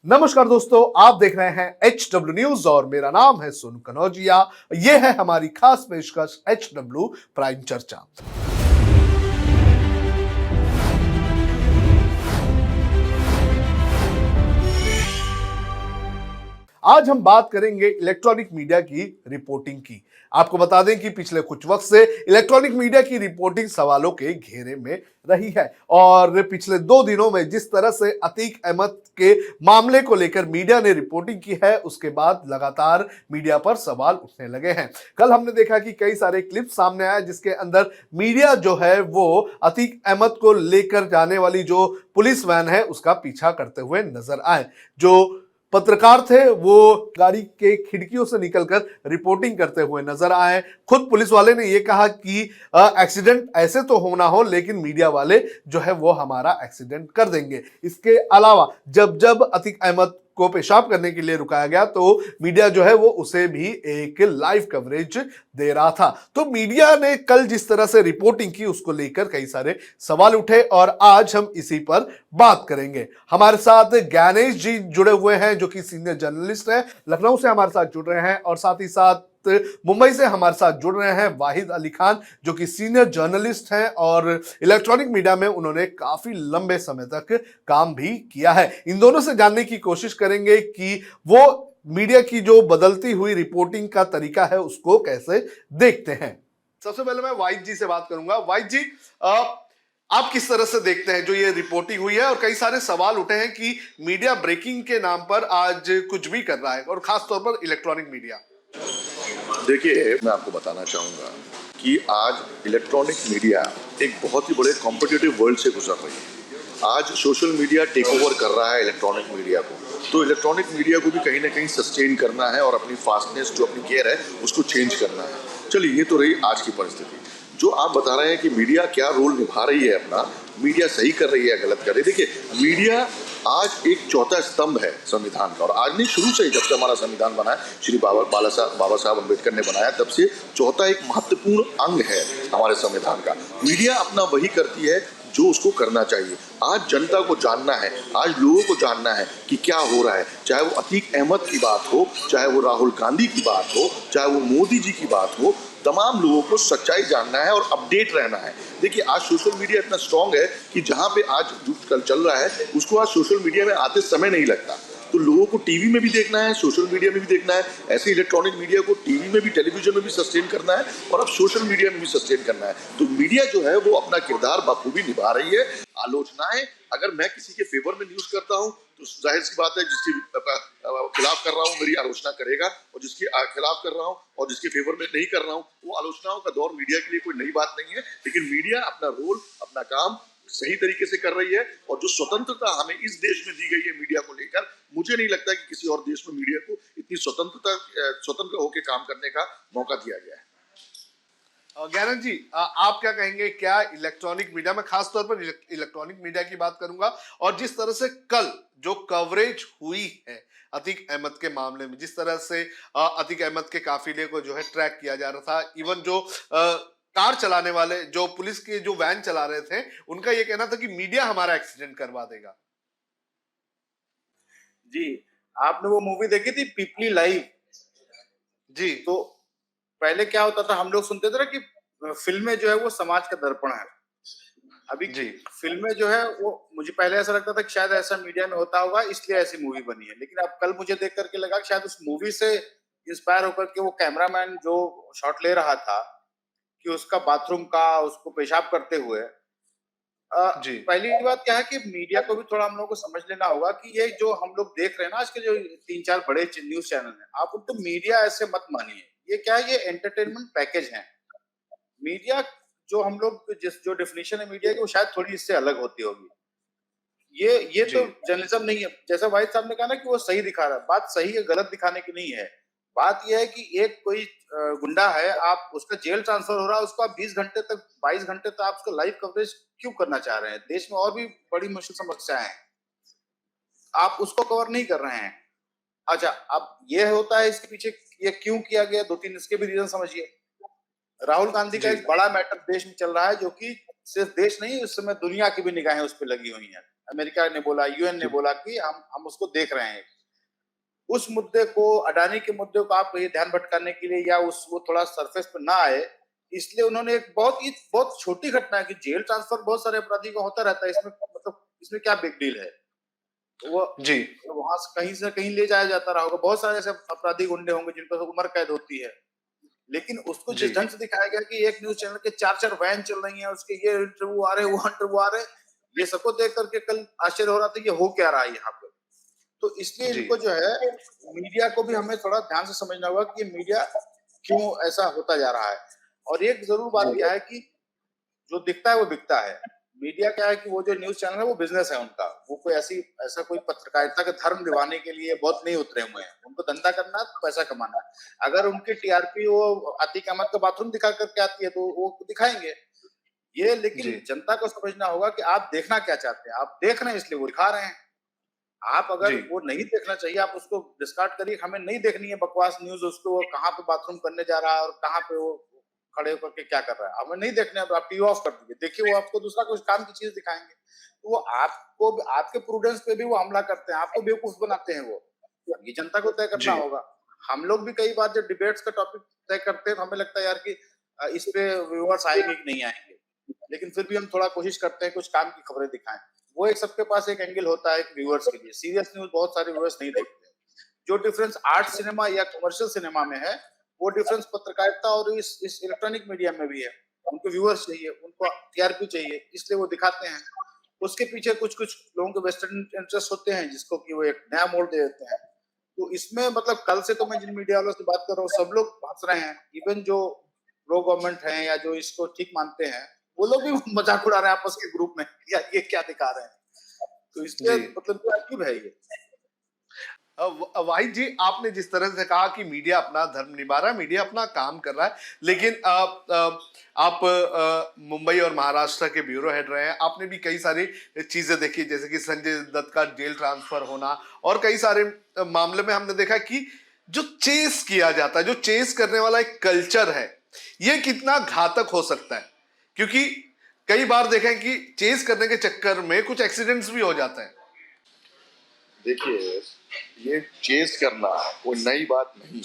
नमस्कार दोस्तों, आप देख रहे हैं HW न्यूज और मेरा नाम है सोनू कनौजिया। ये है हमारी खास पेशकश HW प्राइम चर्चा। आज हम बात करेंगे इलेक्ट्रॉनिक मीडिया की रिपोर्टिंग की। आपको बता दें कि पिछले कुछ वक्त से इलेक्ट्रॉनिक मीडिया की रिपोर्टिंग सवालों के घेरे में रही है और पिछले 2 दिनों में जिस तरह से अतीक अहमद के मामले को लेकर मीडिया ने रिपोर्टिंग की है, उसके बाद लगातार मीडिया पर सवाल उठने लगे हैं। कल हमने देखा कि कई सारे क्लिप सामने आए जिसके अंदर मीडिया जो है वो अतीक अहमद को लेकर जाने वाली जो पुलिस वैन है उसका पीछा करते हुए नजर आए। जो पत्रकार थे वो गाड़ी के खिड़कियों से निकलकर रिपोर्टिंग करते हुए नजर आए। खुद पुलिस वाले ने ये कहा कि एक्सीडेंट ऐसे तो होना हो लेकिन मीडिया वाले जो है वो हमारा एक्सीडेंट कर देंगे। इसके अलावा जब जब अतीक अहमद को पेशाब करने के लिए रुकाया गया तो मीडिया जो है वो उसे भी एक लाइव कवरेज दे रहा था। तो मीडिया ने कल जिस तरह से रिपोर्टिंग की उसको लेकर कई सारे सवाल उठे और आज हम इसी पर बात करेंगे। हमारे साथ ज्ञानेश जी जुड़े हुए हैं जो कि सीनियर जर्नलिस्ट हैं, लखनऊ से हमारे साथ जुड़ रहे हैं, और साथ ही साथ मुंबई से हमारे साथ जुड़ रहे हैं वाहिद अली खान जो कि सीनियर जर्नलिस्ट हैं और इलेक्ट्रॉनिक मीडिया में उन्होंने काफी लंबे समय तक काम भी किया है। इन दोनों से जानने की कोशिश करेंगे कि वो मीडिया की जो बदलती हुई रिपोर्टिंग का तरीका है उसको कैसे देखते हैं। सबसे पहले मैं वाहिद जी से बात करूंगा। वाहिद जी, आप किस तरह से देखते हैं जो ये रिपोर्टिंग हुई है और कई सारे सवाल उठे हैं कि मीडिया ब्रेकिंग के नाम पर आज कुछ भी कर रहा है और खासतौर पर इलेक्ट्रॉनिक मीडिया। देखिए, मैं आपको बताना चाहूँगा कि आज इलेक्ट्रॉनिक मीडिया एक बहुत ही बड़े कॉम्पिटिटिव वर्ल्ड से गुजर रही है। आज सोशल मीडिया टेक ओवर कर रहा है इलेक्ट्रॉनिक मीडिया को, तो इलेक्ट्रॉनिक मीडिया को भी कहीं ना कहीं सस्टेन करना है और अपनी फास्टनेस जो अपनी केयर है उसको चेंज करना है। चलिए, ये तो रही आज की परिस्थिति। जो आप बता रहे हैं कि मीडिया क्या रोल निभा रही है अपना, मीडिया सही कर रही है गलत कर रही है। देखिए, मीडिया आज एक चौथा स्तंभ है संविधान का, और आज नहीं, शुरू से ही जब से हमारा संविधान बना है, श्री बाबा साहब अम्बेडकर ने बनाया, तब से चौथा एक महत्वपूर्ण अंग है हमारे संविधान का। मीडिया अपना वही करती है जो उसको करना चाहिए। आज जनता को जानना है, आज लोगों को जानना है कि क्या हो रहा है, चाहे वो अतीक अहमद की बात हो, चाहे वो राहुल गांधी की बात हो, चाहे वो मोदी जी की बात हो, तमाम लोगों को सच्चाई जानना है और अपडेट रहना है। देखिए, आज सोशल मीडिया इतना स्ट्रांग है कि जहां पे आज जो कल चल रहा है उसको आज सोशल मीडिया में आते समय नहीं लगता। तो लोगों को टीवी में भी देखना है, सोशल मीडिया में भी देखना है। ऐसे इलेक्ट्रॉनिक मीडिया को टीवी में भी, टेलीविजन में भी सस्टेन करना है और अब सोशल मीडिया में भी सस्टेन करना है। तो मीडिया जो है वो अपना किरदार बखूबी निभा रही है। आलोचनाएं, अगर मैं किसी के फेवर में न्यूज करता हूं तो जाहिर सी बात है जिसके खिलाफ कर रहा हूं मेरी आलोचना करेगा, और जिसके खिलाफ कर रहा हूं और जिसके फेवर में नहीं कर रहा हूं, वो आलोचनाओं का दौर मीडिया के लिए कोई नई बात नहीं है। लेकिन मीडिया अपना रोल, अपना काम सही तरीके से कर रही है, और जो स्वतंत्रता हमें इस देश में दी गई है मीडिया को लेकर, मुझे नहीं लगता कि किसी और देश में मीडिया को इतनी स्वतंत्र होकर काम करने का मौका दिया गया है। ज्ञानंद जी, आप क्या कहेंगे? क्या इलेक्ट्रॉनिक मीडिया में, खासतौर पर इलेक्ट्रॉनिक मीडिया की बात करूंगा, और जिस तरह से कल जो कवरेज हुई है अतीक अहमद के मामले में, जिस तरह से अतीक अहमद के काफिले को जो है ट्रैक किया जा रहा था, इवन जो कार चलाने वाले, जो पुलिस के जो वैन चला रहे थे, उनका ये कहना था कि मीडिया हमारा एक्सीडेंट करवा देगा। जी, आपने वो मूवी देखी थी पीपली लाइव? जी। तो पहले क्या होता था, हम लोग सुनते थे ना कि फिल्में जो है वो समाज का दर्पण है। अभी जी। फिल्में जो है वो, मुझे पहले ऐसा लगता था कि शायद ऐसा मीडिया में होता होगा इसलिए ऐसी मूवी बनी है, लेकिन अब कल मुझे देख करके लगा कि शायद उस मूवी से इंस्पायर होकर के वो कैमरामैन जो शॉट ले रहा था कि उसका बाथरूम का, उसको पेशाब करते हुए, जी। पहली बात क्या है कि मीडिया को भी थोड़ा हम लोग को समझ लेना होगा कि ये जो हम लोग देख रहे हैं ना आज के जो 3-4 बड़े न्यूज चैनल हैं, आप उनको मीडिया ऐसे मत मानिए। ये क्या है, ये एंटरटेनमेंट पैकेज है। मीडिया जो हम लोग जो डेफिनेशन है मीडिया की, वो शायद थोड़ी इससे अलग होती होगी। ये जी। तो जर्नलिज्म नहीं है। जैसा वाहिद साहब ने कहा ना कि वो सही दिखा रहा है, बात सही है, गलत दिखाने की नहीं है। बात यह है कि एक कोई गुंडा है, आप उसका जेल ट्रांसफर हो रहा है, उसको आप 20 घंटे तक, 22 घंटे तक आप उसका लाइव कवरेज क्यों करना चाह रहे हैं? देश में और भी बड़ी मुश्किल समस्याएं हैं, आप उसको कवर नहीं कर रहे हैं। अच्छा, अब ये होता है इसके पीछे ये क्यों किया गया, 2-3 इसके भी रीजन समझिए। राहुल गांधी का जी। एक बड़ा मैटर देश में चल रहा है जो कि सिर्फ देश नहीं, उस समय दुनिया की भी निगाहें उस पर लगी हुई हैं। अमेरिका ने बोला, यूएन ने बोला कि हम उसको देख रहे हैं। उस मुद्दे को, अडानी के मुद्दे को आप ये ध्यान भटकाने के लिए या उस वो थोड़ा सरफेस पे ना आए, इसलिए उन्होंने एक बहुत छोटी घटना है कि जेल ट्रांसफर बहुत सारे अपराधी को होता रहता है, इसमें मतलब इसमें क्या बिग डील है? वो जी वहां से कहीं ले जाया जाता रहा होगा, बहुत सारे ऐसे अपराधी गुंडे होंगे जिन पर उम्र कैद होती है, लेकिन उसको जी जिस ढंग से दिखाया गया कि एक न्यूज चैनल के 4-4 वैन चल रही हैं, उसके ये इंटरव्यू आ रहे हैं, वो इंटरव्यू आ रहे हैं, ये सबको देख करके कल आश्चर्य हो रहा था ये हो क्या रहा है यहाँ पे। तो इसलिए जी इनको जो है, मीडिया को भी हमें थोड़ा ध्यान से समझना होगा कि ये मीडिया क्यों ऐसा होता जा रहा है। और एक जरूर बात जी यह है कि जो दिखता है वो बिकता है। मीडिया क्या है कि वो जो न्यूज़ चैनल है वो बिज़नेस है उनका। वो कोई ऐसा कोई पत्रकारिता का धर्म निभाने के लिए बहुत नहीं उतरे हुए हैं। उनको धंधा करना है, पैसा कमाना है। अगर उनकी टीआरपी वो अतीक अहमद का बाथरूम दिखा कर के आती है तो वो दिखाएँगे। ये लेकिन जी जनता को समझना होगा कि आप देखना क्या चाहते हैं? आप देख रहे हैं इसलिए वो दिखा रहे हैं। आप अगर जी वो नहीं देखना चाहिए, आप उसको डिस्कार्ड करिए, हमें नहीं देखनी है बकवास न्यूज़, उसको वो कहाँ पे बाथरूम करने जा रहा है और कहाँ पे वो खड़े होकर के क्या कर रहा है। हमें नहीं देखना है, तो आप टीवी ऑफ कर दीजिए। देखिए वो आपको दूसरा कुछ काम की चीज़ दिखाएँगे। तो वो आपको आपके प्रूडेंस पे भी वो हमला करते हैं, आपको बेवकूफ़ बनाते हैं वो। अब ये जनता को तय करना जी होगा। हम लोग भी कई बार जब डिबेट्स का टॉपिक तय करते हैं तो हमें लगता है यार कि इस पे व्यूअर्स आएँगे कि नहीं आएँगे। लेकिन फिर भी हम थोड़ा कोशिश करते हैं कुछ काम की खबरें दिखाएँ। वो एक सबके पास एक एंगल होता है व्यूअर्स के लिए। सीरियस न्यूज़ बहुत सारे व्यूअर्स नहीं देखते। जो डिफरेंस आर्ट सिनेमा या कमर्शियल सिनेमा में है, वो डिफरेंस पत्रकारिता और इस इलेक्ट्रॉनिक मीडिया में भी है। उनको व्यूअर्स चाहिए, उनको टीआरपी चाहिए, इसलिए वो दिखाते हैं। उसके पीछे कुछ-कुछ लोगों के वेस्टेड इंटरेस्ट होते हैं, जिसको कि वो एक नया मोड़ दे देते हैं। तो इसमें मतलब कल से तो मैं जिन मीडिया वालों से बात कर रहा हूँ, सब लोग हँस रहे हैं। इवन जो प्रो गवर्नमेंट हैं या जो इसको ठीक मानते हैं, वो लोग भी मज़ाक उड़ा रहे हैं आपस के ग्रुप में, यार ये क्या दिखा रहे हैं। तो इसलिए जी मतलब क्या अजीब है ये। वाहिद जी, आपने जिस तरह से कहा कि मीडिया अपना धर्म निभा रहा है, मीडिया अपना काम कर रहा है, लेकिन आप मुंबई और महाराष्ट्र के ब्यूरो हेड रहे हैं, आपने भी कई सारी चीजें देखी, जैसे कि संजय दत्त का जेल ट्रांसफर होना और कई सारे मामले में हमने देखा कि जो चेस किया जाता है, जो चेस करने वाला एक कल्चर है, ये कितना घातक हो सकता है, क्योंकि कई बार देखें कि चेस करने के चक्कर में कुछ एक्सीडेंट्स भी हो जाते हैं। देखिए, ये चेस करना कोई नई बात नहीं।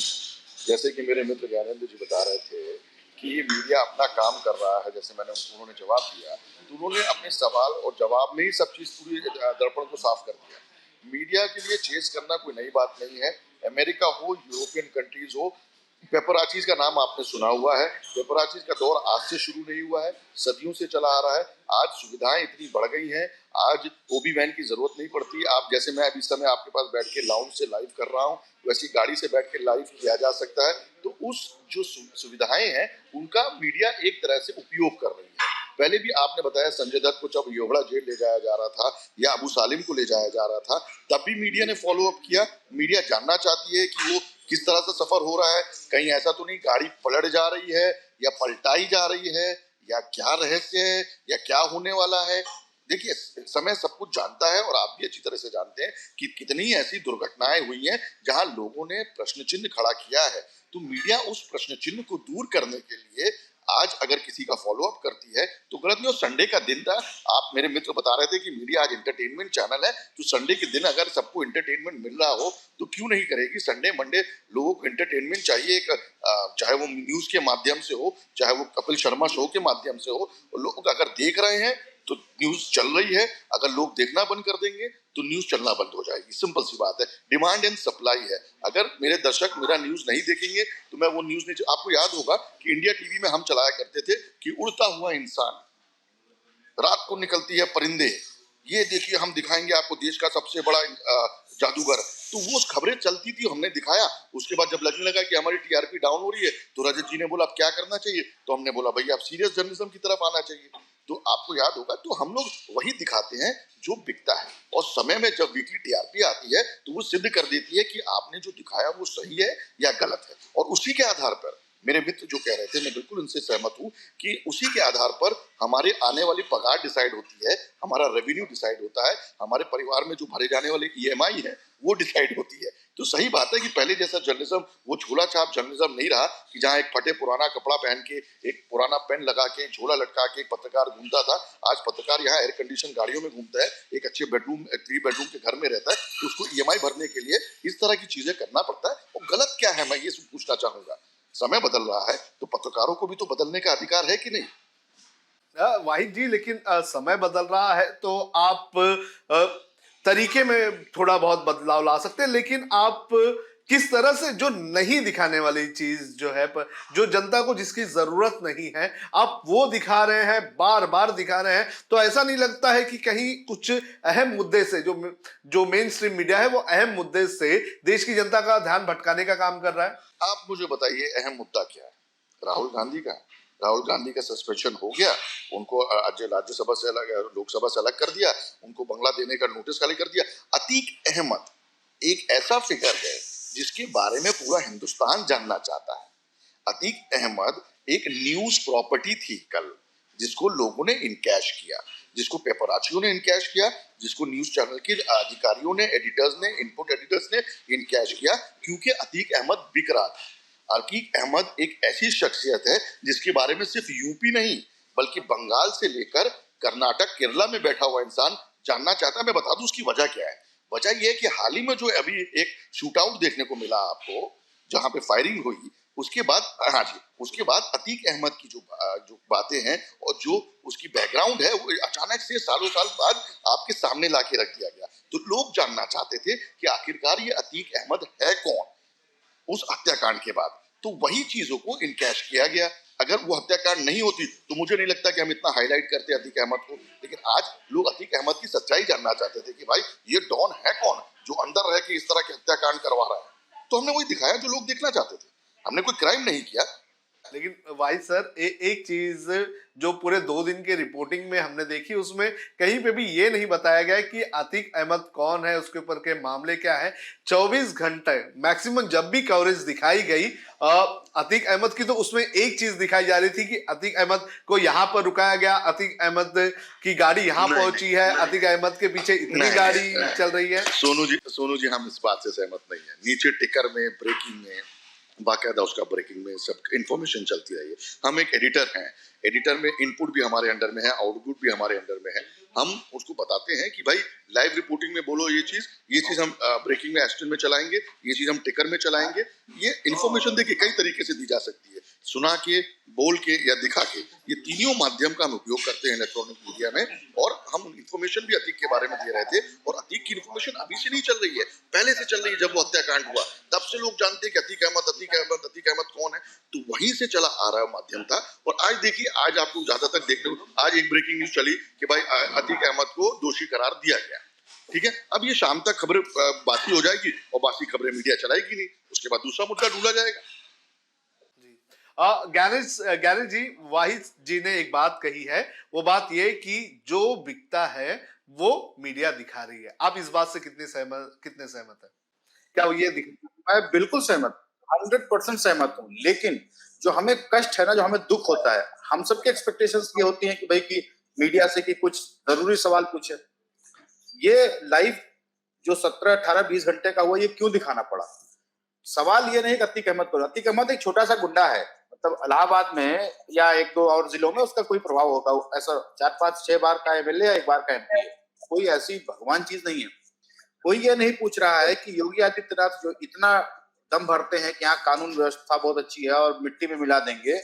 जैसे कि मेरे मित्र ज्ञानेंद्र जी बता रहे थे कि ये मीडिया अपना काम कर रहा है, जैसे उन्होंने जवाब दिया, तो उन्होंने अपने सवाल और जवाब में ही सब चीज़ पूरी दर्पण को साफ कर दिया। मीडिया के लिए चेस करना कोई नई बात नहीं है। अमेरिका हो, यूरोपियन कंट्रीज हो, पेपराचीज का नाम आपने सुना हुआ है। पेपराचीज का दौर आज से शुरू नहीं हुआ है, सदियों से चला आ रहा है। आज सुविधाएं इतनी बढ़ गई हैं, आज ओबी वैन की जरूरत नहीं पड़ती। आप जैसे मैं अभी इस समय आपके पास बैठ के लाउंज से लाइव कर रहा हूँ, वैसी गाड़ी से बैठ के लाइव किया जा सकता है। तो उस जो सुविधाएं हैं उनका मीडिया एक तरह से उपयोग कर रही है। पहले भी आपने बताया संजय दत्त को जब योगड़ा जेल ले जाया जा रहा था या अबू सालिम को ले जाया जा रहा था, तब भी मीडिया ने फॉलो अप किया। मीडिया जानना चाहती है कि वो किस तरह से सफर हो रहा है, कहीं ऐसा तो नहीं गाड़ी पलट जा रही है या पलटाई जा रही है, या क्या रहस्य है या क्या होने वाला है। देखिए, समय सब कुछ जानता है और आप भी अच्छी तरह से जानते हैं कि कितनी ऐसी दुर्घटनाएं हुई हैं जहां लोगों ने प्रश्न चिन्ह खड़ा किया है। तो मीडिया उस प्रश्न चिन्ह को दूर करने के लिए आज अगर किसी का फॉलो अप करती है तो गलत नहीं। और संडे का दिन था, आप मेरे मित्र बता रहे थे कि मीडिया आज एंटरटेनमेंट चैनल है, तो संडे के दिन अगर सबको एंटरटेनमेंट मिल रहा हो तो क्यों नहीं करेगी। संडे मंडे लोगों को एंटरटेनमेंट चाहिए, एक चाहे वो न्यूज के माध्यम से हो, चाहे वो कपिल शर्मा शो के माध्यम से हो। लोग अगर देख रहे हैं तो न्यूज चल रही है, अगर लोग देखना बंद कर देंगे तो न्यूज चलना बंद हो जाएगी। सिंपल सी बात है, डिमांड एंड सप्लाई है। अगर मेरे दर्शक मेरा न्यूज नहीं देखेंगे तो मैं वो न्यूज नहीं। आपको याद होगा कि इंडिया टीवी में हम चलाया करते थे कि उड़ता हुआ इंसान, रात को निकलती है परिंदे, ये देखिए हम दिखाएंगे आपको देश का सबसे बड़ा जादूगर। तो वो खबरें चलती थी, हमने दिखाया। उसके बाद जब लगने लगा कि हमारी टीआरपी डाउन हो रही है तो रजत जी ने बोला अब क्या करना चाहिए, तो हमने बोला भैया अब सीरियस जर्नलिज्म की तरफ आना चाहिए। तो आपको याद होगा, तो हम लोग वही दिखाते हैं जो बिकता है। और समय में जब वीकली टीआरपी आती है तो वो सिद्ध कर देती है कि आपने जो दिखाया वो सही है या गलत है, और उसी के आधार पर मेरे मित्र जो कह रहे थे, मैं बिल्कुल उनसे सहमत हूँ कि उसी के आधार पर हमारे आने वाली पगार डिसाइड होती है, हमारा रेवेन्यू डिसाइड होता है, हमारे परिवार में जो भरे जाने वाले ईएमआई है वो डिसाइड होती है। तो सही बात है कि पहले जैसा जर्नलिज्म, वो झोला छाप जर्नलिज्म नहीं रहा कि जहां एक फटे पुराना कपड़ा पहन के, एक पुराना पेन लगा के, झोला लटका के एक पत्रकार घूमता था। आज पत्रकार यहाँ एयर कंडीशन गाड़ियों में घूमता है, एक अच्छे बेडरूम 3 बेडरूम के घर में रहता है, तो उसको ईएमआई भरने के लिए इस तरह की चीजें करना पड़ता है। और गलत क्या है, मैं ये पूछना चाहूंगा। समय बदल रहा है तो पत्रकारों को भी तो बदलने का अधिकार है कि नहीं? वाहिद जी, लेकिन समय बदल रहा है तो आप तरीके में थोड़ा बहुत बदलाव ला सकते हैं, लेकिन आप किस तरह से जो नहीं दिखाने वाली चीज जो है, जो जनता को जिसकी जरूरत नहीं है, आप वो दिखा रहे हैं, बार बार दिखा रहे हैं, तो ऐसा नहीं लगता है कि कहीं कुछ अहम मुद्दे से, जो मेन स्ट्रीम मीडिया है वो अहम मुद्दे से देश की जनता का ध्यान भटकाने का काम कर रहा है? आप मुझे बताइए, अहम मुद्दा क्या है? राहुल गांधी का। राहुल गांधी का सस्पेंशन हो गया, उनको राज्यसभा से अलग, लोकसभा से अलग कर दिया, उनको बंगला देने का नोटिस खाली कर दिया। अतीक अहमद एक ऐसा फिगर है जिसके बारे में पूरा हिंदुस्तान जानना चाहता है। अतीक अहमद एक न्यूज प्रॉपर्टी थी कल, जिसको लोगों ने इनकैश किया, जिसको पेपराचियों ने इनकैश किया, जिसको न्यूज चैनल के अधिकारियों ने, एडिटर्स ने, इनपुट एडिटर्स ने इनकैश किया, क्योंकि अतीक अहमद बिक रहा था। अतीक अहमद एक ऐसी शख्सियत है जिसके बारे में सिर्फ यूपी नहीं बल्कि बंगाल से लेकर कर्नाटक, केरला में बैठा हुआ इंसान जानना चाहता है। मैं बता दूं उसकी वजह क्या है। वजह यह है कि हाल ही में जो अभी एक शूट आउट देखने को मिला आपको, जहां पे फायरिंग हुई, उसके बाद, हाँ जी, उसके बाद अतीक अहमद की जो बातें हैं और जो उसकी बैकग्राउंड है, वो अचानक से सालों साल बाद आपके सामने लाके रख दिया गया। तो लोग जानना चाहते थे कि आखिरकार ये अतीक अहमद है कौन उस हत्याकांड के बाद। तो वही चीजों को इनकैश किया गया। अगर वो हत्याकांड नहीं होती तो मुझे नहीं लगता कि हम इतना हाईलाइट करते अतीक अहमद को। लेकिन आज लोग अतीक अहमद की सच्चाई जानना चाहते थे कि भाई ये डॉन है कौन जो अंदर रह के इस तरह के हत्याकांड करवा रहा है। तो हमने वही दिखाया जो लोग देखना चाहते थे। हमने कोई क्राइम नहीं किया। लेकिन वाहिद सर, एक चीज जो पूरे 2 दिन के रिपोर्टिंग में हमने देखी, उसमें कहीं पे भी ये नहीं बताया गया कि अतीक अहमद कौन है, उसके ऊपर के मामले क्या है। 24 घंटे मैक्सिमम जब भी कवरेज दिखाई गई अतीक अहमद की, तो उसमें एक चीज दिखाई जा रही थी कि अतीक अहमद को यहाँ पर रुकाया गया, अतीक अहमद की गाड़ी यहाँ पहुंची है, अतीक अहमद के पीछे इतनी गाड़ी चल रही है। सोनू जी हम इस बात से सहमत नहीं है। नीचे टिकर में, ब्रेकिंग में, बाकायदा उसका ब्रेकिंग में सब इंफॉर्मेशन चलती रही है। हम एक एडिटर हैं, एडिटर में इनपुट भी हमारे अंडर में है, आउटपुट भी हमारे अंडर में है। हम उसको बताते हैं कि भाई लाइव रिपोर्टिंग में बोलो ये चीज हम ब्रेकिंग में एस्टन में चलाएंगे, ये चीज हम टिकर में चलाएंगे। ये इन्फॉर्मेशन देखिए कई तरीके से दी जा सकती है, सुना के, बोल के या दिखा के। ये तीनों माध्यम का हम उपयोग करते हैं इलेक्ट्रॉनिक मीडिया में। और हम इन्फॉर्मेशन भी अतीक के बारे में दे रहे थे, और अतीक की इन्फॉर्मेशन अभी से नहीं चल रही है, पहले से चल रही है। जब वो हत्याकांड हुआ तब से लोग जानते हैं कि अतीक अहमद कौन है। तो वहीं से चला आ रहा माध्यम था। और आज देखिए, आज आपको ज्यादा तक देखने को, आज एक ब्रेकिंग न्यूज चली कि भाई अतीक अहमद को दोषी करार दिया गया। ठीक है, अब ये शाम तक खबरें बासी हो जाएगी और बासी खबरें मीडिया चलाएगी नहीं, उसके बाद दूसरा मुद्दा ढूंढा जाएगा। गैरेज जी, वाहिद जी ने एक बात कही है, वो बात ये कि जो बिकता है वो मीडिया दिखा रही है। आप इस बात से कितने सहमत है? क्या वो ये मैं बिल्कुल सहमत, 100% सहमत हूँ। लेकिन जो हमें कष्ट है ना, जो हमें दुख होता है, हम सबके एक्सपेक्टेशंस ये होती हैं कि भाई कि मीडिया से कि कुछ जरूरी सवाल पूछे। ये लाइव जो 17, 18, 20 घंटे का हुआ, ये क्यों दिखाना पड़ा? सवाल ये नहीं कि अतीक अहमद को, अतीक अहमद एक छोटा सा गुंडा है, मतलब इलाहाबाद में या 1-2 और जिलों में उसका कोई प्रभाव होगा, ऐसा 4, 5, 6 बार का एमएलए या 1 बार का एमपी है, कोई ऐसी भगवान चीज नहीं है। कोई ये नहीं पूछ रहा है कि योगी आदित्यनाथ जो इतना दम भरते हैं कि यहाँ कानून व्यवस्था बहुत अच्छी है और मिट्टी में मिला देंगे,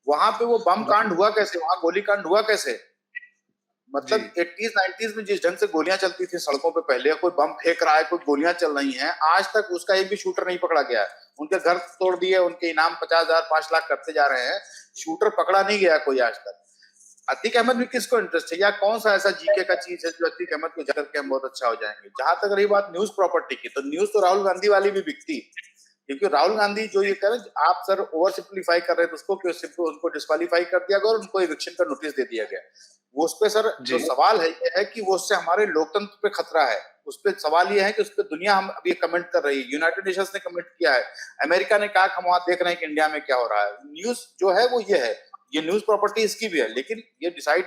वहां पे वो बम कांड हुआ कैसे, वहां गोली कांड हुआ कैसे? मतलब 80s 90s में जिस ढंग से गोलियां चलती थी सड़कों पे, पहले कोई बम फेंक रहा है, कोई गोलियां चल रही हैं, आज तक उसका एक भी शूटर नहीं पकड़ा गया है। उनके घर तोड़ दिए, उनके इनाम 50,000 5 लाख करते जा रहे हैं, शूटर पकड़ा नहीं गया कोई आज तक। अतीक अहमद में किसको इंटरेस्ट है, या कौन सा ऐसा जीके का चीज है जो अतीक अहमद को जाकर के हम बहुत अच्छा हो जाएंगे? जहां तक रही बात न्यूज प्रॉपर्टी की, तो न्यूज तो राहुल गांधी वाली भी बिकती, क्योंकि राहुल गांधी जो ये कह रहे हैं, आप सर ओवर सिंप्लीफाई कर रहे थे उसको, कि उनको डिस्क्वालीफाई कर दिया गया और उनको इविक्शन का नोटिस दे दिया गया। वो उस पे सर जो जी। सवाल है ये है कि वो उससे हमारे लोकतंत्र पे खतरा है। उस पे सवाल ये है कि उस पे दुनिया हम अभी कमेंट कर रही है, यूनाइटेड नेशंस ने कमेंट किया है, अमेरिका ने कहा हम वहां देख रहे हैं कि इंडिया में क्या हो रहा है। न्यूज जो है वो ये है, ये न्यूज प्रॉपर्टी इसकी भी है, लेकिन ये डिसाइड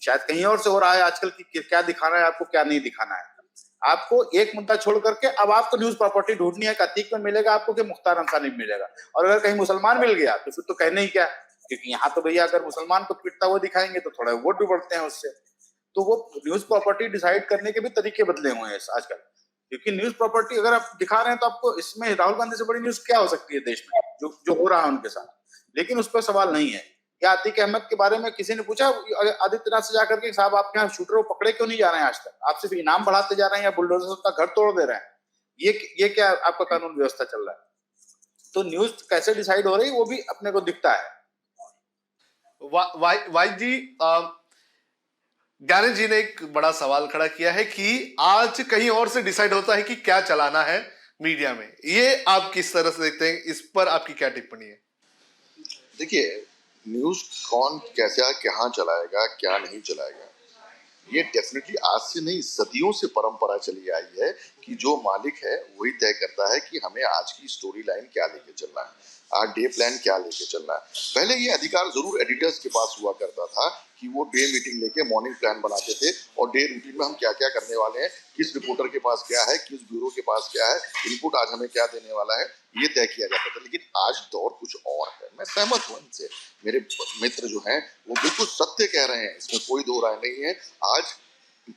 शायद कहीं और से हो रहा है आजकल की क्या दिखाना है आपको, क्या नहीं दिखाना है। आपको एक मुद्दा छोड़ करके अब आपको न्यूज प्रॉपर्टी ढूंढनी है, अतीक में मिलेगा आपको कि मुख्तार अंसारी में मिलेगा, और अगर कहीं मुसलमान मिल गया तो फिर तो कहने ही क्या, क्योंकि यहाँ तो भैया अगर मुसलमान को पिटता हुआ दिखाएंगे तो थोड़ा वोट भी बढ़ते हैं उससे। तो वो न्यूज प्रॉपर्टी डिसाइड करने के भी तरीके बदले हुए हैं आजकल, क्योंकि न्यूज प्रॉपर्टी अगर आप दिखा रहे हैं तो आपको इसमें राहुल गांधी से बड़ी न्यूज क्या हो सकती है देश में, जो जो हो रहा है उनके साथ, लेकिन उस पर सवाल नहीं है। या अतीक अहमद के बारे में किसी ने पूछा आदित्यनाथ से जाकर के, साहब आपके यहाँ शूटर को पकड़े क्यों नहीं जा रहे हैं आज तक, आप सिर्फ इनाम बढ़ाते जा रहे हैं या बुलडोजर का घर तोड़ दे रहे हैं, ये क्या आपका कानून व्यवस्था चल रहा है। तो न्यूज कैसे डिसाइड हो रही वो भी अपने को दिखता है। वाई जी, ज्ञानेश जी ने एक बड़ा सवाल खड़ा किया है कि आज कहीं और से डिसाइड होता है कि क्या चलाना है मीडिया में, ये आप किस तरह से देखते हैं, इस पर आपकी क्या टिप्पणी है? देखिए, न्यूज कौन कैसा कहाँ चलाएगा क्या नहीं चलाएगा, ये डेफिनेटली आज से नहीं सदियों से परंपरा चली आई है कि जो मालिक है वही तय करता है कि हमें आज की स्टोरी लाइन क्या लेके चलना है, आज डे प्लान क्या लेके चलना है। पहले ये अधिकार जरूर एडिटर्स के पास हुआ करता था कि वो डे मीटिंग लेके मॉर्निंग प्लान बनाते थे और डे रूटीन में हम क्या क्या करने वाले हैं, किस रिपोर्टर के पास क्या है, किस ब्यूरो के पास क्या है, इनपुट आज हमें क्या देने वाला है, ये तय किया जाता था। लेकिन आज दौर कुछ और है, मैं सहमत हूँ इनसे, मेरे मित्र जो हैं वो बिल्कुल सत्य कह रहे हैं, इसमें कोई दो राय नहीं है। आज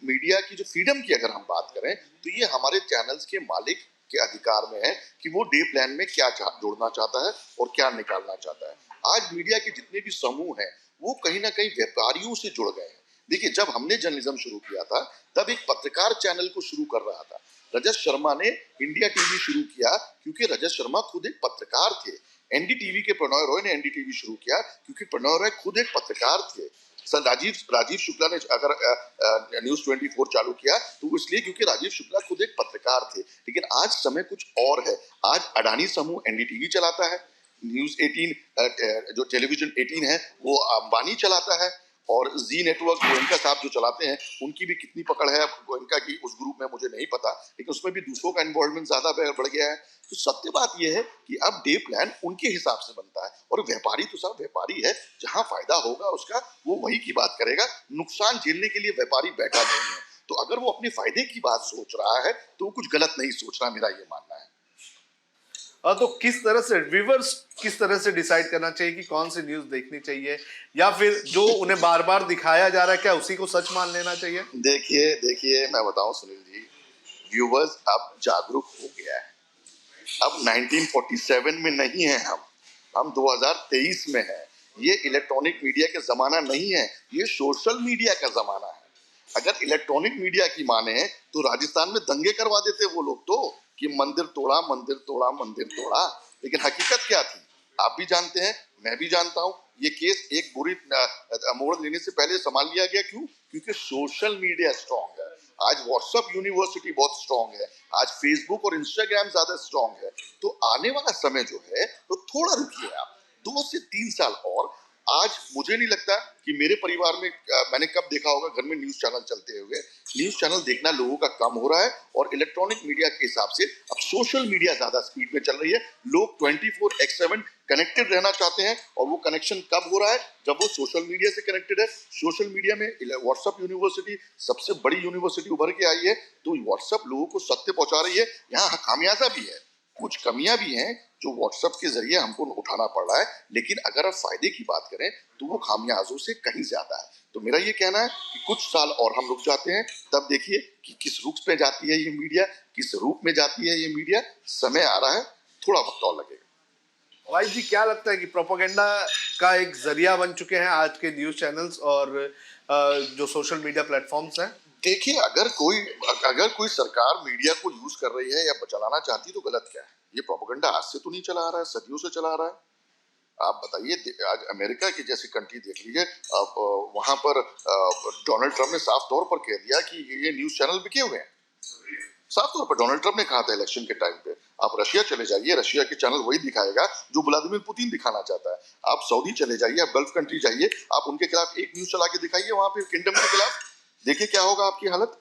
मीडिया की जो फ्रीडम की अगर हम बात करें तो ये हमारे चैनल्स के मालिक के अधिकार में है कि वो डे प्लान में क्या जोड़ना चाहता है और क्या निकालना चाहता है। आज मीडिया के जितने भी समूह हैं वो कहीं ना कहीं व्यापारियों से जुड़ गए हैं। देखिए, जब हमने जर्नलिज्म शुरू किया था तब एक पत्रकार चैनल को शुरू कर रहा था, रजत शर्मा ने इंडिया टीवी शुरू किया क्योंकि रजत शर्मा खुद एक पत्रकार थे। एनडीटीवी के प्रणय रॉय ने एनडीटीवी शुरू किया क्योंकि प्रणय रॉय खुद एक पत्रकार थे। सर राजीव शुक्ला ने अगर न्यूज 24 चालू किया तो इसलिए क्योंकि राजीव शुक्ला खुद एक पत्रकार थे। लेकिन आज समय कुछ और है, आज अडानी समूह एनडीटीवी चलाता है, न्यूज 18 जो टेलीविजन 18 है वो अंबानी चलाता है, और जी नेटवर्क गोयनका साहब जो चलाते हैं उनकी भी कितनी पकड़ है गोयनका की उस ग्रुप में मुझे नहीं पता, लेकिन उसमें भी दूसरों का इन्वॉल्वमेंट ज्यादा बढ़ गया है। तो सत्य बात यह है कि अब डे प्लान उनके हिसाब से बनता है और व्यापारी तो सब व्यापारी है, जहां फायदा होगा उसका वो वही की बात करेगा, नुकसान झेलने के लिए व्यापारी बैठा नहीं है। तो अगर वो अपने फायदे की बात सोच रहा है तो वो कुछ गलत नहीं सोच रहा, मेरा ये मानना है। तो किस तरह से व्यूअर्स किस तरह से डिसाइड करना चाहिए कि कौन सी न्यूज देखनी चाहिए, या फिर जो उन्हें बार बार दिखाया जा रहा है क्या उसी को सच मान लेना चाहिए? देखिए देखिए मैं बताऊं सुनील जी, व्यूवर्स अब जागरूक हो गया है। अब 1947 में नहीं है, हम 2023 में हैं। ये इलेक्ट्रॉनिक मीडिया का जमाना नहीं है, ये सोशल मीडिया का जमाना है। अगर इलेक्ट्रॉनिक मीडिया की माने तो राजस्थान में दंगे करवा देते वो लोग तो, कि मंदिर तोड़ा मंदिर तोड़ा मंदिर तोड़ा। लेकिन हकीकत क्या थी आप भी जानते हैं, मैं भी जानता हूं। ये केस एक बुरी मोड़ लेने से पहले संभाल लिया गया। क्यों? क्योंकि सोशल मीडिया स्ट्रॉन्ग है। आज व्हाट्सएप यूनिवर्सिटी बहुत स्ट्रॉन्ग है, आज फेसबुक और इंस्टाग्राम ज्यादा स्ट्रॉन्ग है। तो आने वाला समय जो है तो थोड़ा रुकिए आप, 2 से 3 साल और। आज मुझे नहीं लगता कि मेरे परिवार में मैंने कब देखा होगा घर में न्यूज चैनल चलते हुए। न्यूज चैनल देखना लोगों का कम हो रहा है और इलेक्ट्रॉनिक मीडिया के हिसाब से अब सोशल मीडिया ज्यादा स्पीड में चल रही है। लोग 24/7 कनेक्टेड रहना चाहते हैं और वो कनेक्शन कब हो रहा है? जब वो सोशल मीडिया से कनेक्टेड है। सोशल मीडिया में व्हाट्सएप यूनिवर्सिटी सबसे बड़ी यूनिवर्सिटी उभर के आई है, तो व्हाट्सएप लोगों को सत्य पहुंचा रही है। यहाँ खामियाजा भी है, कुछ कमियां भी हैं जो व्हाट्सएप के जरिए हमको उठाना पड़ रहा है, लेकिन अगर आप फायदे की बात करें तो वो खामियाजों से कहीं ज्यादा है। तो मेरा ये कहना है कि कुछ साल और हम रुक जाते हैं, तब देखिए कि किस रूप पे जाती है ये मीडिया, किस रूप में जाती है ये मीडिया। समय आ रहा है, थोड़ा वक्त और लगेगा। भाई जी, क्या लगता है कि प्रोपेगेंडा का एक जरिया बन चुके हैं आज के न्यूज चैनल्स और जो सोशल मीडिया प्लेटफॉर्म्स हैं? देखिए, अगर कोई सरकार मीडिया को यूज कर रही है या चलाना चाहती है तो गलत क्या है? ये प्रोपेगेंडा आज से तो नहीं चला रहा है, सदियों से चला रहा है। आप बताइए, आज अमेरिका की जैसी कंट्री देख लीजिए, अब वहां पर डोनाल्ड ट्रंप ने साफ तौर पर कह दिया कि ये न्यूज चैनल बिके हुए हैं। साफ तौर पर डोनाल्ड ट्रंप ने कहा था इलेक्शन के टाइम पे, आप रशिया चले जाइए, रशिया के चैनल वही दिखाएगा जो व्लादिमीर पुतिन दिखाना चाहता है। आप सऊदी चले जाइए, आप गल्फ कंट्री जाइए, आप उनके खिलाफ एक न्यूज चला के दिखाइए वहां पे किंगडम के खिलाफ, देखिए क्या होगा आपकी हालत।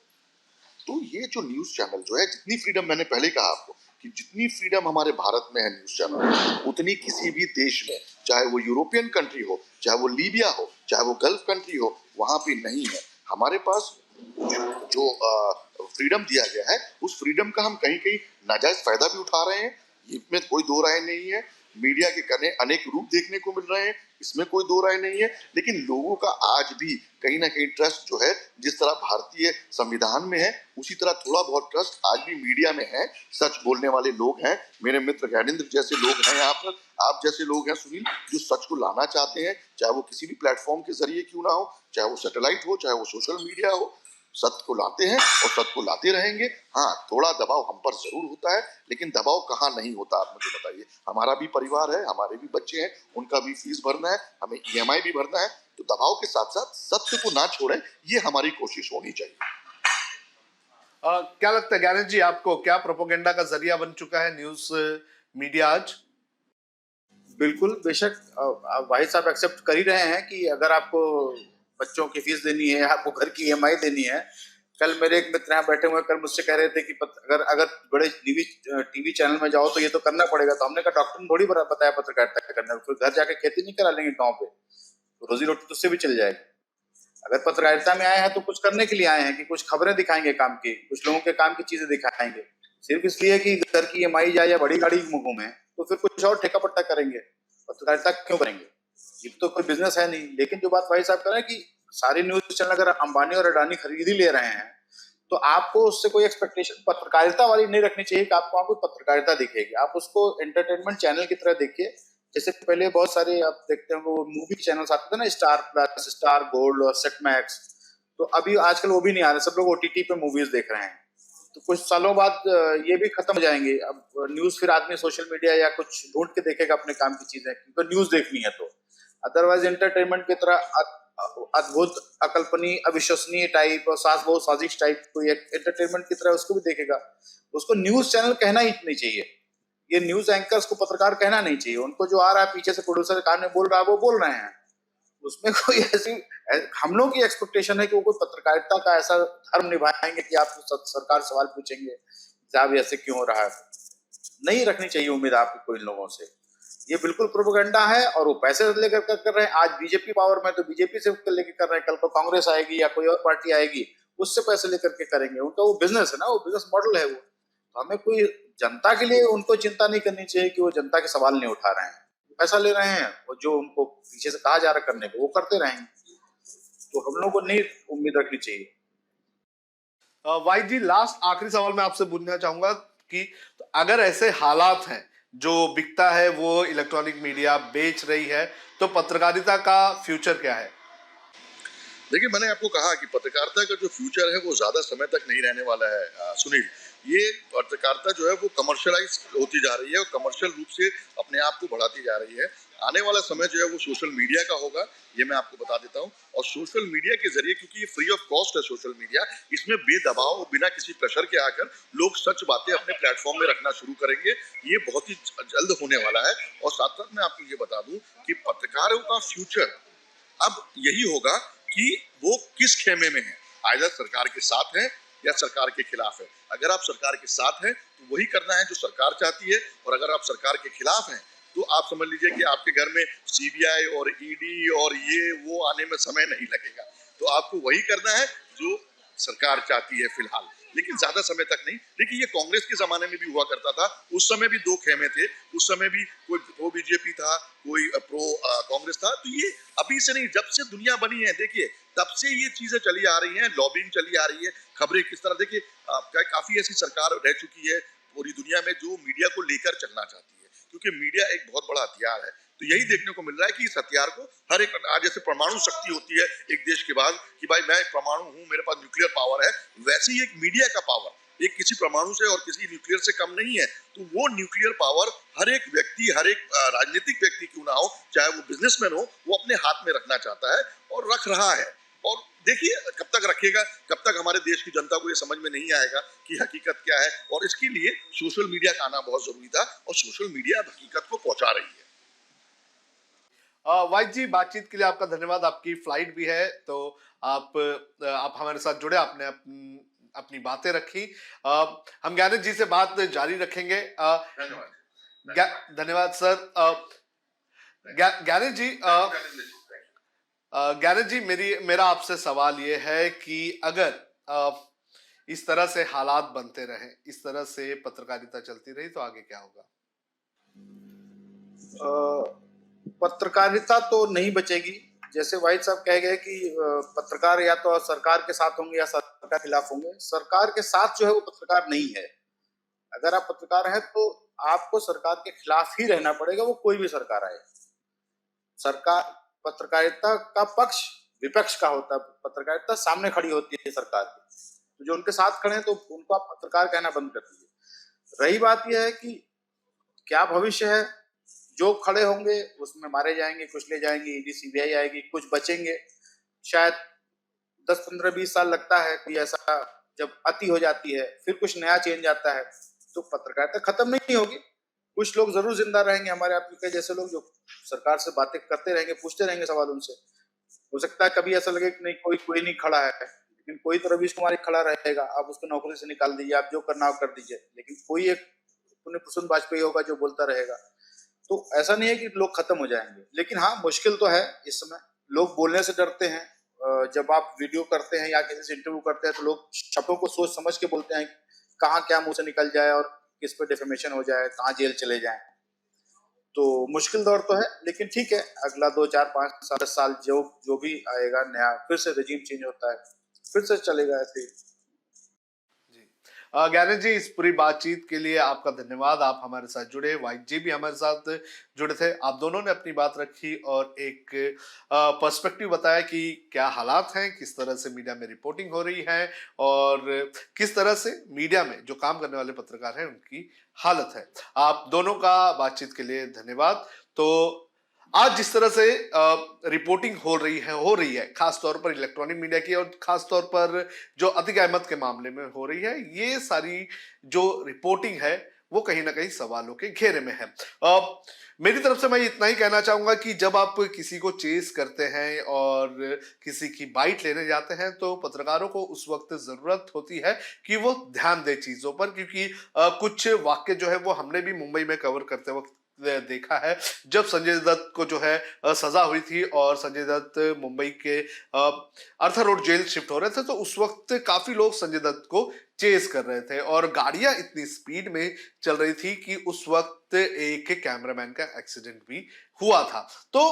तो ये जो न्यूज चैनल जो है, जितनी फ्रीडम, मैंने पहले ही कहा आपको कि जितनी फ्रीडम हमारे भारत में है न्यूज चैनल, उतनी किसी भी देश में, चाहे वो यूरोपियन कंट्री हो, चाहे वो लीबिया हो, चाहे वो गल्फ कंट्री हो, वहां पे नहीं है। हमारे पास जो फ्रीडम दिया गया है, उस फ्रीडम का हम कहीं कहीं नाजायज फायदा भी उठा रहे हैं, इसमें कोई दो राय नहीं है। मीडिया के करने अनेक रूप देखने को मिल रहे हैं, इसमें कोई दो राय नहीं है। लेकिन लोगों का आज भी कहीं ना कहीं ट्रस्ट जो है, जिस तरह भारतीय संविधान में है, उसी तरह थोड़ा बहुत ट्रस्ट आज भी मीडिया में है। सच बोलने वाले लोग हैं, मेरे मित्र ज्ञानेंद्र जैसे लोग हैं यहाँ पर, आप जैसे लोग हैं सुनील, जो सच को लाना चाहते हैं, चाहे वो किसी भी प्लेटफॉर्म के जरिए क्यों ना हो, चाहे वो सैटेलाइट हो, चाहे वो सोशल मीडिया हो, सत्य को लाते हैं और सत्य को लाते रहेंगे। हाँ, थोड़ा दबाव हम पर जरूर होता है, लेकिन दबाव कहाँ नहीं होता, आप मुझे बताइए। हमारा भी परिवार है, हमारे भी बच्चे हैं, उनका भी फीस भरना है, हमें ईएमआई भी भरना है, तो दबाव के साथ साथ सत्य को ना छोड़े, ये हमारी कोशिश होनी चाहिए। क्या लगता है ज्ञानेश जी आपको, क्या प्रोपोगेंडा का जरिया बन चुका है न्यूज मीडिया आज? बिल्कुल, बेशक भाई साहब एक्सेप्ट कर ही रहे हैं कि अगर आपको बच्चों की फीस देनी है, आपको घर की ईएमआई देनी है। कल मेरे एक मित्र यहाँ बैठे हुए, कल मुझसे कह रहे थे कि अगर अगर बड़े टीवी चैनल में जाओ तो ये तो करना पड़ेगा। तो हमने कहा डॉक्टर ने थोड़ी बताया पत्रकारिता करना, फिर घर जाके खेती नहीं करा लेंगे गाँव पे, तो रोजी रोटी तो उससे भी चल जाएगी। अगर पत्रकारिता में आए हैं तो कुछ करने के लिए आए हैं कि कुछ खबरें दिखाएंगे काम की, कुछ लोगों के काम की चीजें दिखाएंगे। सिर्फ इसलिए कि घर की ईएमआई जाए या बड़ी गाड़ी घूमे, तो फिर कुछ और ठेका पट्टा करेंगे, पत्रकारिता क्यों करेंगे? ये तो कोई बिजनेस है नहीं। लेकिन जो बात भाई साहब कर रहे हैं कि सारे न्यूज चैनल अगर अंबानी और अडानी खरीद ही ले रहे हैं, तो आपको उससे कोई एक्सपेक्टेशन पत्रकारिता वाली नहीं रखनी चाहिए कि आपको वहां कोई पत्रकारिता दिखेगी। आप उसको एंटरटेनमेंट चैनल की तरह देखिए। जैसे पहले बहुत सारे आप देखते हैं वो मूवी चैनल्स आते थे ना, स्टार प्लस, स्टार गोल्ड और सेट मैक्स, तो अभी आजकल वो भी नहीं आ रहे, सब लोग ओटीटी पे मूवीज देख रहे हैं। तो कुछ सालों बाद ये भी खत्म हो जाएंगे। अब न्यूज फिर आदमी सोशल मीडिया या कुछ ढूंढ के देखेगा अपने काम की चीजें, क्योंकि न्यूज देखनी है। तो अदरवाइज एंटरटेनमेंट की तरह अद्भुत, अकल्पनीय, अविश्वसनीय टाइप और सास बहु साजिश टाइप कोई एंटरटेनमेंट की तरह उसको भी देखेगा। उसको न्यूज चैनल कहना ही नहीं चाहिए। ये न्यूज एंकर्स को पत्रकार कहना नहीं चाहिए। उनको जो आ रहा है पीछे से प्रोड्यूसर कान में बोल रहा है वो बोल रहे हैं, उसमें कोई ऐसी, हम लोग की एक्सपेक्टेशन है कि वो कोई पत्रकारिता का ऐसा धर्म निभाएंगे कि आपको सरकार सवाल पूछेंगे साहब ऐसे क्यों हो रहा है। नहीं रखनी चाहिए उम्मीद आपकी कोई लोगों से। ये बिल्कुल प्रोपेगेंडा है और वो पैसे लेकर कर रहे हैं। आज बीजेपी पावर में, तो बीजेपी से लेकर कर रहे हैं, कल को कांग्रेस आएगी या कोई और पार्टी आएगी, उससे पैसे लेकर के करेंगे। उनका वो बिजनेस है ना, वो बिजनेस मॉडल है वो। तो हमें कोई जनता के लिए उनको चिंता नहीं करनी चाहिए कि वो जनता के सवाल नहीं उठा रहे हैं, पैसा ले रहे हैं और जो उनको पीछे से कहा जा रहा है करने को वो करते रहेंगे। तो हम लोगों को नहीं उम्मीद रखनी चाहिए। वाई जी, लास्ट आखिरी सवाल मैं आपसे पूछना चाहूंगा कि अगर ऐसे हालात हैं, जो बिकता है वो इलेक्ट्रॉनिक मीडिया बेच रही है, तो पत्रकारिता का फ्यूचर क्या है? देखिए, मैंने आपको कहा कि पत्रकारिता का जो फ्यूचर है वो ज्यादा समय तक नहीं रहने वाला है सुनील। ये पत्रकारिता जो है वो कमर्शियलाइज होती जा रही है और कमर्शियल रूप से अपने आप को बढ़ाती जा रही है। आने वाला समय जो है वो सोशल मीडिया का होगा, ये मैं आपको बता देता हूँ। और सोशल मीडिया के जरिए, क्योंकि ये फ्री ऑफ कॉस्ट है सोशल मीडिया, इसमें बेदबाव बिना किसी प्रेशर के आकर लोग सच बातें अपने प्लेटफॉर्म में रखना शुरू करेंगे। ये बहुत ही जल्द होने वाला है। और साथ साथ मैं आपको ये बता दूं कि पत्रकारों का फ्यूचर अब यही होगा कि वो किस खेमे में है, आइदर सरकार के साथ है या सरकार के खिलाफ है। अगर आप सरकार के साथ हैं तो वही करना है जो सरकार चाहती है, और अगर आप सरकार के खिलाफ हैं तो आप समझ लीजिए कि आपके घर में सीबीआई और ईडी और ये वो आने में समय नहीं लगेगा। तो आपको वही करना है जो सरकार चाहती है फिलहाल, लेकिन ज्यादा समय तक नहीं। देखिए, ये कांग्रेस के जमाने में भी हुआ करता था, उस समय भी दो खेमे थे, उस समय भी कोई प्रो बीजेपी था, कोई प्रो कांग्रेस था। तो ये अभी से नहीं, जब से दुनिया बनी है देखिए तब से ये चीजें चली आ रही हैं, लॉबिंग चली आ रही है, खबरें किस तरह, देखिए काफी ऐसी सरकार रह चुकी है पूरी दुनिया में जो मीडिया को लेकर चलना चाहती है, क्योंकि मीडिया एक बहुत बड़ा हथियार है। तो यही देखने को मिल रहा है कि इस हथियार को हर एक, आज जैसे परमाणु शक्ति होती है एक देश के बाद कि भाई मैं परमाणु हूं, मेरे पास न्यूक्लियर पावर है, वैसे ही एक मीडिया का पावर एक किसी परमाणु से और किसी न्यूक्लियर से कम नहीं है। तो वो न्यूक्लियर पावर हर एक व्यक्ति, हर एक राजनीतिक व्यक्ति क्यों ना हो, चाहे वो बिजनेसमैन हो, वो अपने हाथ में रखना चाहता है और रख रहा है। और देखिए कब तक रखेगा, कब तक हमारे देश की जनता को ये समझ में नहीं आएगा कि हकीकत क्या है, और इसके लिए सोशल मीडिया का आना बहुत जरूरी था, और सोशल मीडिया अब हकीकत को पहुंचा रही है। वाइद जी, बातचीत के लिए आपका धन्यवाद। आपकी फ्लाइट भी है, तो आप हमारे साथ जुड़े, आपने अपनी बातें रखी। हम ज्ञानेश जी से बात जारी रखेंगे। धन्यवाद सर। ज्ञानेश जी, ज्ञानेश जी, मेरा आपसे सवाल ये है कि अगर इस तरह से हालात बनते रहे, इस तरह से पत्रकारिता चलती रही, तो आगे क्या होगा? पत्रकारिता तो नहीं बचेगी। जैसे वाहिद साहब कह गए कि पत्रकार या तो सरकार के साथ होंगे या सरकार के खिलाफ होंगे। सरकार के साथ जो है वो पत्रकार नहीं है। अगर आप पत्रकार हैं तो आपको सरकार के खिलाफ ही रहना पड़ेगा, वो कोई भी सरकार आए। सरकार, पत्रकारिता का पक्ष विपक्ष का होता है, पत्रकारिता सामने खड़ी होती है सरकार की। तो जो उनके साथ खड़े हैं तो उनको आप पत्रकार कहना बंद कर दीजिए। रही बात यह है कि क्या भविष्य है, जो खड़े होंगे उसमें मारे जाएंगे, कुछ ले जाएंगे, ईडी सीबीआई आएगी, कुछ बचेंगे। शायद 10 15 20 साल लगता है कि ऐसा जब अति हो जाती है, फिर कुछ नया चेंज आता है, तो पत्रकारिता खत्म नहीं होगी। कुछ लोग जरूर जिंदा रहेंगे, हमारे आप के जैसे लोग जो सरकार से बातें करते रहेंगे, पूछते रहेंगे सवाल उनसे। हो सकता है कभी ऐसा लगे कि नहीं, कोई नहीं खड़ा है, लेकिन कोई तो रवीश कुमार एक खड़ा रहेगा। आप उसको नौकरी से निकाल दीजिए, आप जो करना हो कर दीजिए, लेकिन कोई एक पुण्य प्रसून वाजपेयी होगा जो बोलता रहेगा। तो ऐसा नहीं है कि लोग खत्म हो जाएंगे, लेकिन हाँ मुश्किल तो है। इस समय लोग बोलने से डरते हैं। जब आप वीडियो करते हैं या किसी से इंटरव्यू करते हैं तो लोग शब्दों को सोच समझ के बोलते हैं, कहाँ क्या मुंह से निकल जाए और किस पे डिफेमेशन हो जाए, कहाँ जेल चले जाए। तो मुश्किल दौर तो है, लेकिन ठीक है, अगला 2 4 5 7 साल जो भी आएगा नया, फिर से रजीम चेंज होता है, फिर से चलेगा ऐसे ही। ज्ञानेश जी, इस पूरी बातचीत के लिए आपका धन्यवाद। आप हमारे साथ जुड़े, वाइद जी भी हमारे साथ जुड़े थे। आप दोनों ने अपनी बात रखी और एक पर्सपेक्टिव बताया कि क्या हालात हैं, किस तरह से मीडिया में रिपोर्टिंग हो रही है और किस तरह से मीडिया में जो काम करने वाले पत्रकार हैं उनकी हालत है। आप दोनों का बातचीत के लिए धन्यवाद। तो आज जिस तरह से रिपोर्टिंग हो रही है खास तौर पर इलेक्ट्रॉनिक मीडिया की, और खास तौर पर जो अतीक अहमद के मामले में हो रही है, ये सारी जो रिपोर्टिंग है वो कहीं ना कहीं सवालों के घेरे में है। मेरी तरफ से मैं इतना ही कहना चाहूंगा कि जब आप किसी को चेस करते हैं और किसी की बाइट लेने जाते हैं, तो पत्रकारों को उस वक्त जरूरत होती है कि वो ध्यान दे चीजों पर, क्योंकि कुछ वाक्य जो है वो हमने भी मुंबई में कवर करते वक्त देखा है। जब संजय दत्त को जो है सजा हुई थी और संजय दत्त मुंबई के अर्थर रोड जेल शिफ्ट हो रहे थे, तो उस वक्त काफी लोग संजय दत्त को चेस कर रहे थे और गाड़ियां इतनी स्पीड में चल रही थी कि उस वक्त एक कैमरामैन का एक्सीडेंट भी हुआ था। तो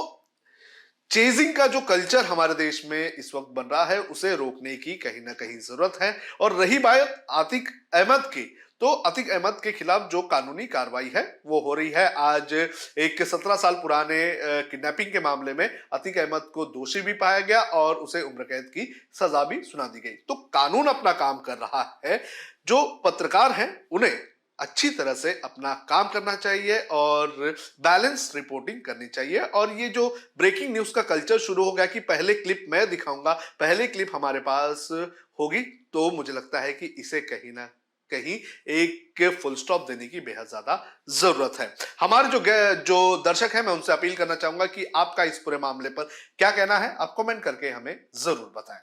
चेजिंग का जो कल्चर हमारे देश में इस वक्त बन रहा है, उसे रोकने की कहीं ना कहीं जरूरत है। और रही बात आतिक अहमद की, तो अतीक अहमद के खिलाफ जो कानूनी कार्रवाई है वो हो रही है। आज एक 17 साल पुराने किडनैपिंग के मामले में अतीक अहमद को दोषी भी पाया गया और उसे उम्र कैद की सजा भी सुना दी गई। तो कानून अपना काम कर रहा है। जो पत्रकार हैं उन्हें अच्छी तरह से अपना काम करना चाहिए और बैलेंस रिपोर्टिंग करनी चाहिए। और ये जो ब्रेकिंग न्यूज का कल्चर शुरू हो गया कि पहले क्लिप मैं दिखाऊंगा, पहले क्लिप हमारे पास होगी, तो मुझे लगता है कि इसे कहीं ना कहीं एक फुल स्टॉप देने की बेहद ज्यादा जरूरत है। हमारे जो दर्शक हैं, मैं उनसे अपील करना चाहूंगा कि आपका इस पूरे मामले पर क्या कहना है, आप कमेंट करके हमें जरूर बताएं।